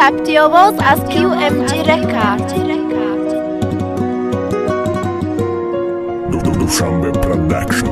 ثبتی آواز از QMG رکارد. دوشنبه پروداکشن.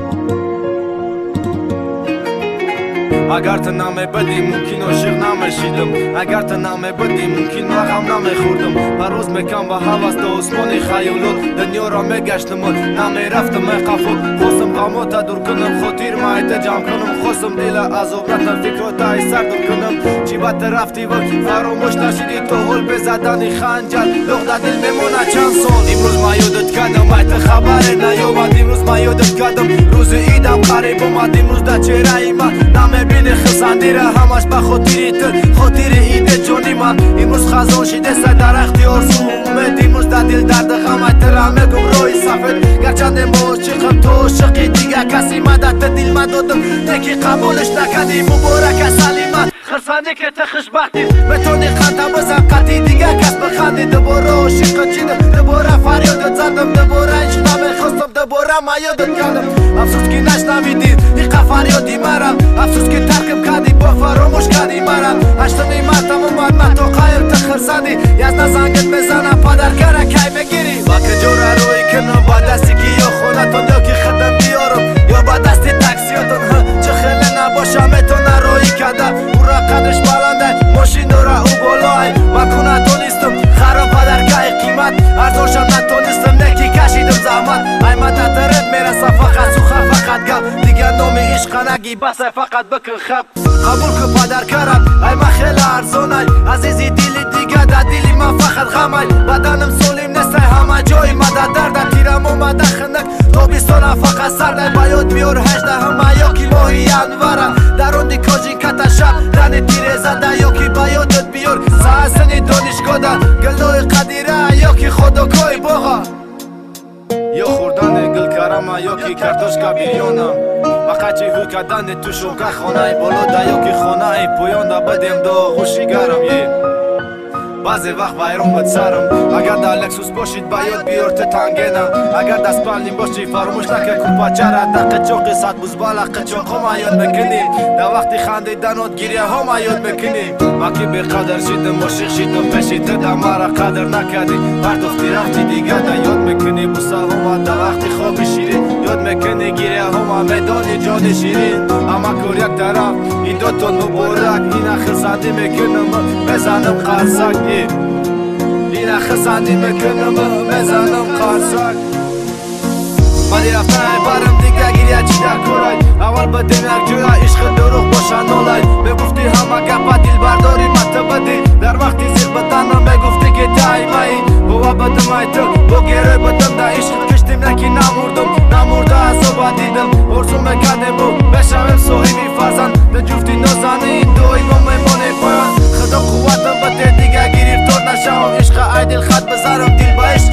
اگر تو نامه بدی ممکن عاشق نمیشیدم، اگر تو نامه بدی ممکن غم نمیخوردم. پروز میکنم با هوس تا آسمان خیالات، دنیا را میگشتم نمیرفتم قفو. خواستم غمات دور کنم، خاطر مایت جمع کنم، خواستم دل از عبرت فکرات ای سر دور کنم. چی بد رفتی وقت فراموش نشدی تو حل به زدن خنجر، لغت دل میمونه چند سال. امروز ما یادت کردم ایت خبر نیومد، امروز ما یادت کردم روز عیدم قریب اومد. امروز در چهره من نمیبینی خسندی را، همش به خاطری تو، خاطر عید جانی من. امروز خزان شده سر درختی آرزو امید، امروز در دل درد غم تر میگم روی سفید. گرچند ما عاشقم تو عاشقی دیگه کسی مدد دل ندادم، یکی قبولش نکردی مبارک سلیمت. خرسندی که تو خوشبختی بتونی خنده بزن قطعی دیگه کس بخندی. دوباره عاشق چیدم، دوباره فریاد زدم، دوباره عشق نمیخواستم، دوباره ما یادت کردم. افسوس که نشنویدی این فریادی مرم، افسوس که ترکم کردی با فراموش کردی مرم. هشتمی مرتم اومد من تو قایم تو خرسندی، یزد زنگت بزنم پدرکره کی بگیری. با که جوره روی کنم با دستی که یا خونتون یا که خدم بیارم یا با دستی تاکسیاتون، چه خیلی نباشم میتونه روی کده. او را قدرش بلنده ماشین داره او بالای، من کنتون نیستم خراب پدرکه قیمت ارزاشم نتونستم نکی کشیدم زحمت. ای مدترت میرسه فقط سوخه فقط گپ، دیگه نام عشق نگی بس فقط بکن خب. قبول که پدر کرم ای من خیلی ارزانه عزیزی دلی دیگه در دلی من فقط غمه. بدنم سالم نیست همه جای مدد درد تیرم اومده خنک تابستان فقط سرده. باید بیار 18 همه یا کی ماهی انوره درون دی کاجین کتا شب رن تیره زده، یا کی بایدت بیار سهسنی دانشگاه ده گلدوی قدیره، یا کی خودکای باغا یا خوردن گل کرمه، یا کی کارتوشکا بیریانم. مقچی هو کردن تو شوکه خانه بالا ده، یا کی خانه پویان ده بدیم دا خوشی گرم. بعضی وقت ویرون بد سرم، اگر در لکسوس باشید باید بیار تو تنگینم. اگر دست پلنیم باشی فراموش نکه کوپا چره در قچاقی صد بوز بالا قچاق هم یاد میکنیم. در وقتی خندیدنات گریه هم یاد میکنیم. وقتی به قدر شیدم عاشق شیدم پیشی تو در مرا قدر نکردی، پرداختی رفتی دیگه در یاد میکنی. بوسه هم در وقتی خواب شیرین یاد میکنی، گریه هم میدانی جان شیرین. اما کور یک طرف این دوتون مبارک، این اخر زندی میکنم بزنم قرصک، این اخر زندی میکنم بزنم قرصک. ولی رفتن برم دیگه گریه چی در کورای، اول بدیم یک جویا عشق دروغ باشن نولای. میگفتی همه گپا دل برداری متبدی، در وقتی زیر بدنم میگفتی که تایمایی. بوا بدم ای تو با گره بدم در عشق کشتیم نکی نمورده از اوبا دیدم. ارزو میکردم بو بشمیم صاحبی فرزند، در جفتی نازنه این دوی با میمانه پایان. خدا قوتم بده دیگه گریفتار نشم، عشق ای دل خط بزرم دل با عشق